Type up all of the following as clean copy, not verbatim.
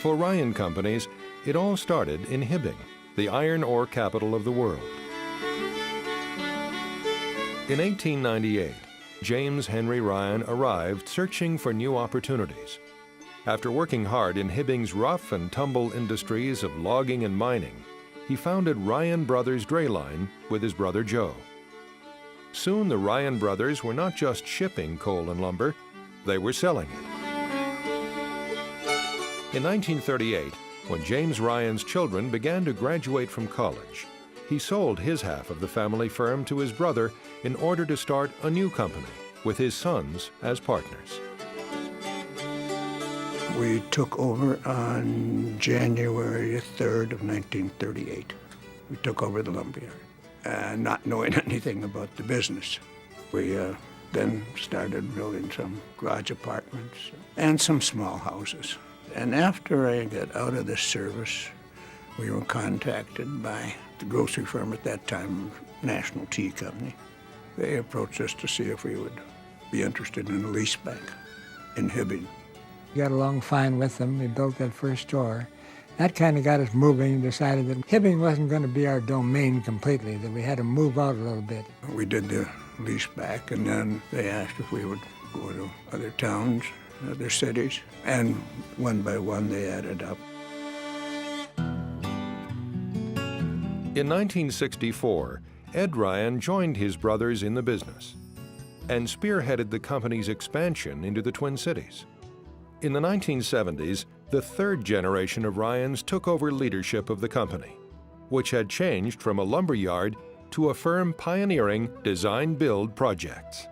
For Ryan Companies, it all started in Hibbing, the iron ore capital of the world. In 1898, James Henry Ryan arrived searching for new opportunities. After working hard in Hibbing's rough and tumble industries of logging and mining, he founded Ryan Brothers Drayline with his brother Joe. Soon the Ryan brothers were not just shipping coal and lumber, they were selling it. In 1938, when James Ryan's children began to graduate from college, he sold his half of the family firm to his brother in order to start a new company with his sons as partners. We took over on January 3rd of 1938. We took over the lumberyard, not knowing anything about the business. We then started building some garage apartments and some small houses. And after I got out of the service, we were contacted by the grocery firm at that time, National Tea Company. They approached us to see if we would be interested in a lease back in Hibbing. We got along fine with them. We built that first store. That kind of got us moving and decided that Hibbing wasn't going to be our domain completely, that we had to move out a little bit. We did the lease back, and then they asked if we would go to other towns, other cities, and one by one they added up. In 1964, Ed Ryan joined his brothers in the business and spearheaded the company's expansion into the Twin Cities. In the 1970s, the third generation of Ryans took over leadership of the company, which had changed from a lumber yard to a firm pioneering design-build projects.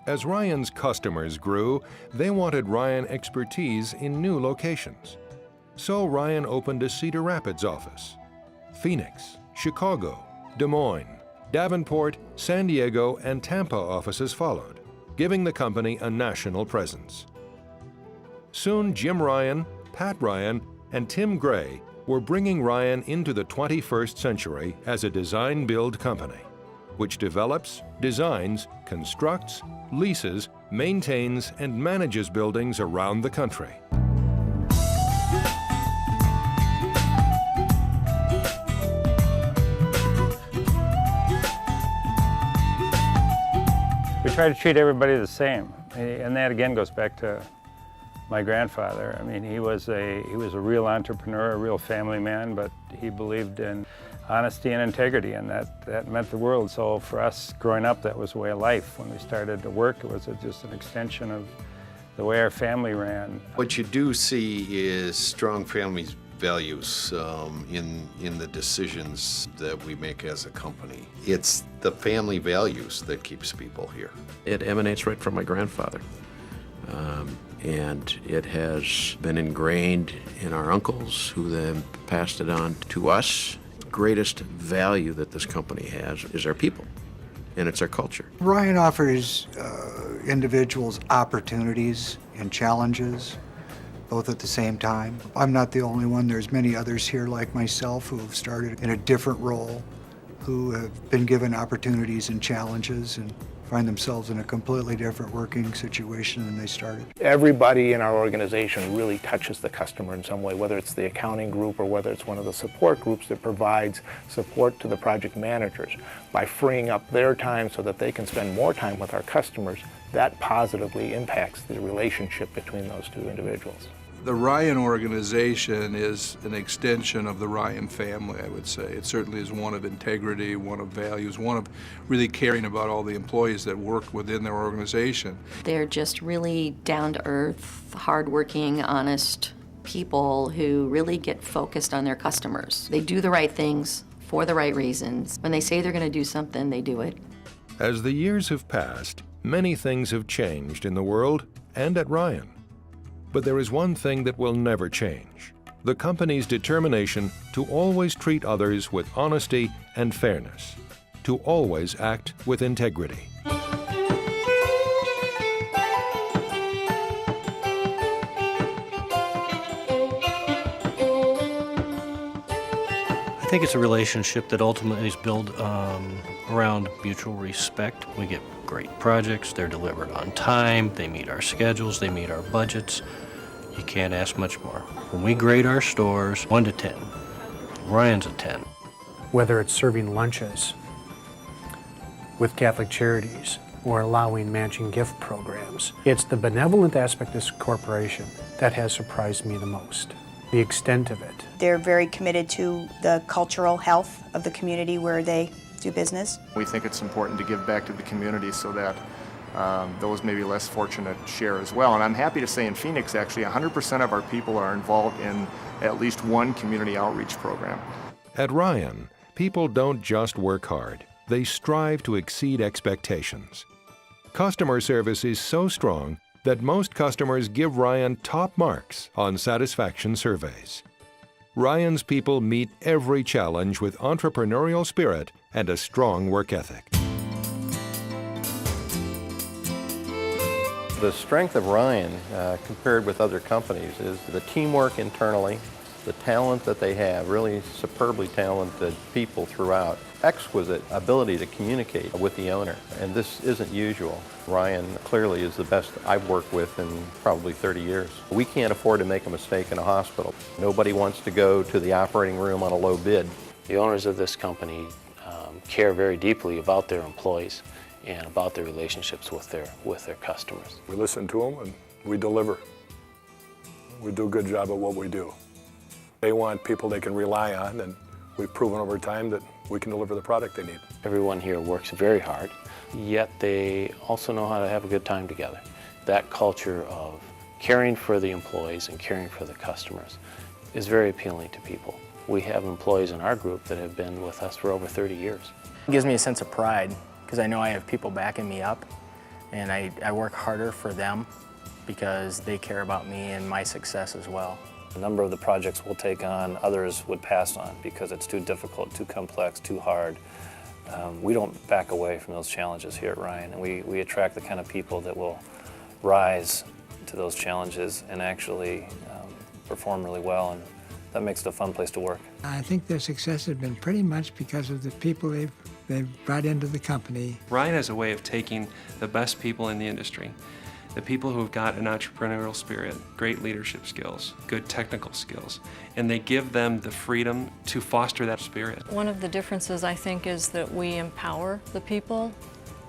As Ryan's customers grew, they wanted Ryan expertise in new locations. So Ryan opened a Cedar Rapids office. Phoenix, Chicago, Des Moines, Davenport, San Diego, and Tampa offices followed, giving the company a national presence. Soon Jim Ryan, Pat Ryan, and Tim Gray were bringing Ryan into the 21st century as a design-build company, which develops, designs, constructs, leases, maintains, and manages buildings around the country. We try to treat everybody the same, and that again goes back to my grandfather. I mean, he was a real entrepreneur, a real family man, but he believed in honesty and integrity, and that meant the world. So for us growing up, that was a way of life. When we started to work, it was just an extension of the way our family ran. What you do see is strong family values in the decisions that we make as a company. It's the family values that keeps people here. It emanates right from my grandfather. And it has been ingrained in our uncles, who then passed it on to us. The greatest value that this company has is our people, and it's our culture. Ryan offers individuals opportunities and challenges, both at the same time. I'm not the only one. There's many others here like myself who have started in a different role, who have been given opportunities and challenges and find themselves in a completely different working situation than they started. Everybody in our organization really touches the customer in some way, whether it's the accounting group or whether it's one of the support groups that provides support to the project managers. By freeing up their time so that they can spend more time with our customers, that positively impacts the relationship between those two individuals. The Ryan organization is an extension of the Ryan family, I would say. It certainly is one of integrity, one of values, one of really caring about all the employees that work within their organization. They're just really down-to-earth, hardworking, honest people who really get focused on their customers. They do the right things for the right reasons. When they say they're going to do something, they do it. As the years have passed, many things have changed in the world and at Ryan. But there is one thing that will never change: the company's determination to always treat others with honesty and fairness, to always act with integrity. I think it's a relationship that ultimately is built around mutual respect. We get great projects, they're delivered on time, they meet our schedules, they meet our budgets. You can't ask much more. When we grade our stores 1 to 10, Ryan's a 10. Whether it's serving lunches with Catholic Charities or allowing matching gift programs, it's the benevolent aspect of this corporation that has surprised me the most, the extent of it. They're very committed to the cultural health of the community where they do business. We think it's important to give back to the community so that those maybe less fortunate share as well. And I'm happy to say in Phoenix, actually, 100% of our people are involved in at least one community outreach program. At Ryan, people don't just work hard, they strive to exceed expectations. Customer service is so strong that most customers give Ryan top marks on satisfaction surveys. Ryan's people meet every challenge with entrepreneurial spirit and a strong work ethic. The strength of Ryan, compared with other companies, is the teamwork internally, the talent that they have, really superbly talented people throughout, exquisite ability to communicate with the owner, and this isn't usual. Ryan clearly is the best I've worked with in probably 30 years. We can't afford to make a mistake in a hospital. Nobody wants to go to the operating room on a low bid. The owners of this company care very deeply about their employees and about their relationships with their customers. We listen to them and we deliver. We do a good job at what we do. They want people they can rely on, and we've proven over time that we can deliver the product they need. Everyone here works very hard, yet they also know how to have a good time together. That culture of caring for the employees and caring for the customers is very appealing to people. We have employees in our group that have been with us for over 30 years. It gives me a sense of pride because I know I have people backing me up, and I work harder for them because they care about me and my success as well. A number of the projects we'll take on, others would pass on because it's too difficult, too complex, too hard. We don't back away from those challenges here at Ryan, and we attract the kind of people that will rise to those challenges and actually perform really well, and that makes it a fun place to work. I think their success has been pretty much because of the people they've brought into the company. Ryan has a way of taking the best people in the industry, the people who've got an entrepreneurial spirit, great leadership skills, good technical skills, and they give them the freedom to foster that spirit. One of the differences, I think, is that we empower the people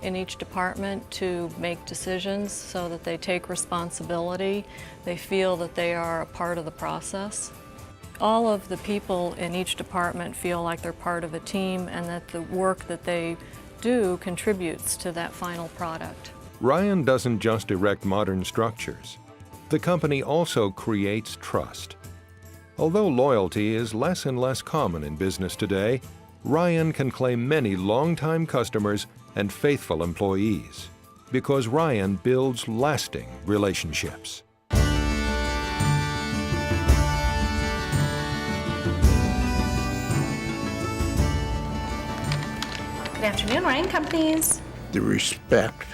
in each department to make decisions so that they take responsibility. They feel that they are a part of the process. All of the people in each department feel like they're part of a team and that the work that they do contributes to that final product. Ryan doesn't just erect modern structures. The company also creates trust. Although loyalty is less and less common in business today, Ryan can claim many longtime customers and faithful employees because Ryan builds lasting relationships. Good afternoon, Ryan Companies. The respect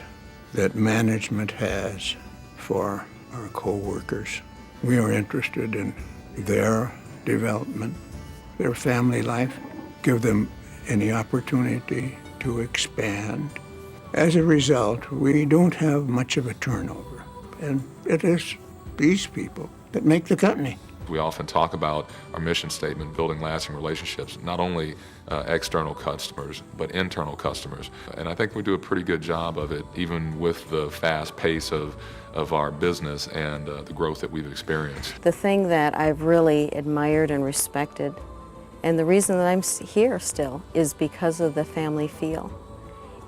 that management has for our co-workers. We are interested in their development, their family life, give them any opportunity to expand. As a result, we don't have much of a turnover, and it is these people that make the company. We often talk about our mission statement, building lasting relationships, not only external customers, but internal customers. And I think we do a pretty good job of it, even with the fast pace of our business and the growth that we've experienced. The thing that I've really admired and respected, and the reason that I'm here still, is because of the family feel,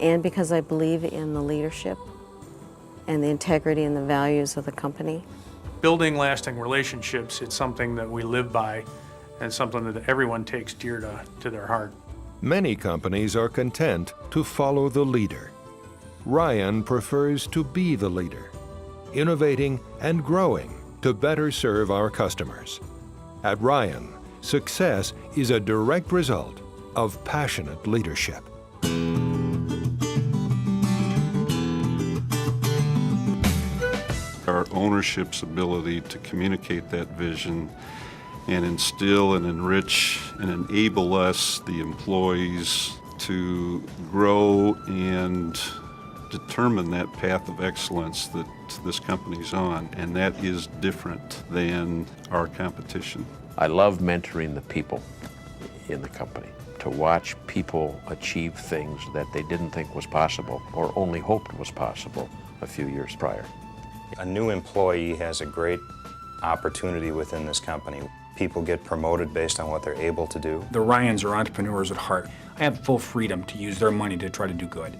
and because I believe in the leadership and the integrity and the values of the company. Building lasting relationships, it's something that we live by and something that everyone takes dear to their heart. Many companies are content to follow the leader. Ryan prefers to be the leader, innovating and growing to better serve our customers. At Ryan, success is a direct result of passionate leadership. Our ownership's ability to communicate that vision and instill and enrich and enable us, the employees, to grow and determined that path of excellence that this company's on, and that is different than our competition. I love mentoring the people in the company, to watch people achieve things that they didn't think was possible or only hoped was possible a few years prior. A new employee has a great opportunity within this company. People get promoted based on what they're able to do. The Ryans are entrepreneurs at heart. I have full freedom to use their money to try to do good.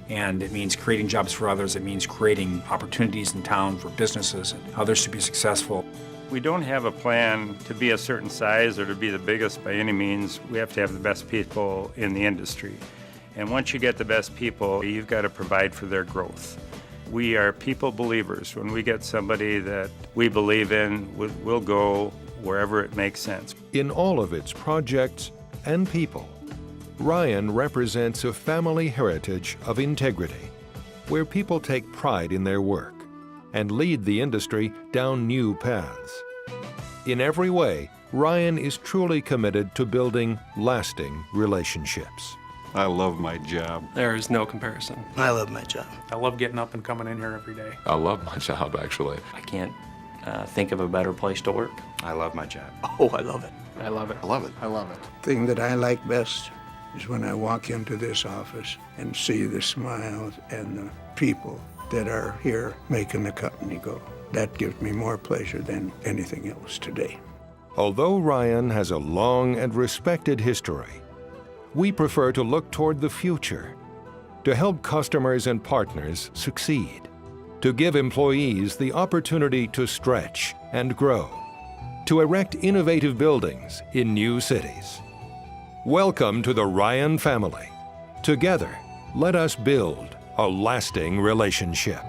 And it means creating jobs for others. It means creating opportunities in town for businesses and others to be successful. We don't have a plan to be a certain size or to be the biggest by any means. We have to have the best people in the industry. And once you get the best people, you've got to provide for their growth. We are people believers. When we get somebody that we believe in, we'll go wherever it makes sense. In all of its projects and people, Ryan represents a family heritage of integrity, where people take pride in their work and lead the industry down new paths. In every way, Ryan is truly committed to building lasting relationships. I love my job. There is no comparison. I love my job. I love getting up and coming in here every day. I love my job, actually. I can't think of a better place to work. I love my job. Oh, I love it. I love it. I love it. I love it. The thing that I like best is when I walk into this office and see the smiles and the people that are here making the company go. That gives me more pleasure than anything else today. Although Ryan has a long and respected history, we prefer to look toward the future, to help customers and partners succeed, to give employees the opportunity to stretch and grow, to erect innovative buildings in new cities. Welcome to the Ryan family. Together, let us build a lasting relationship.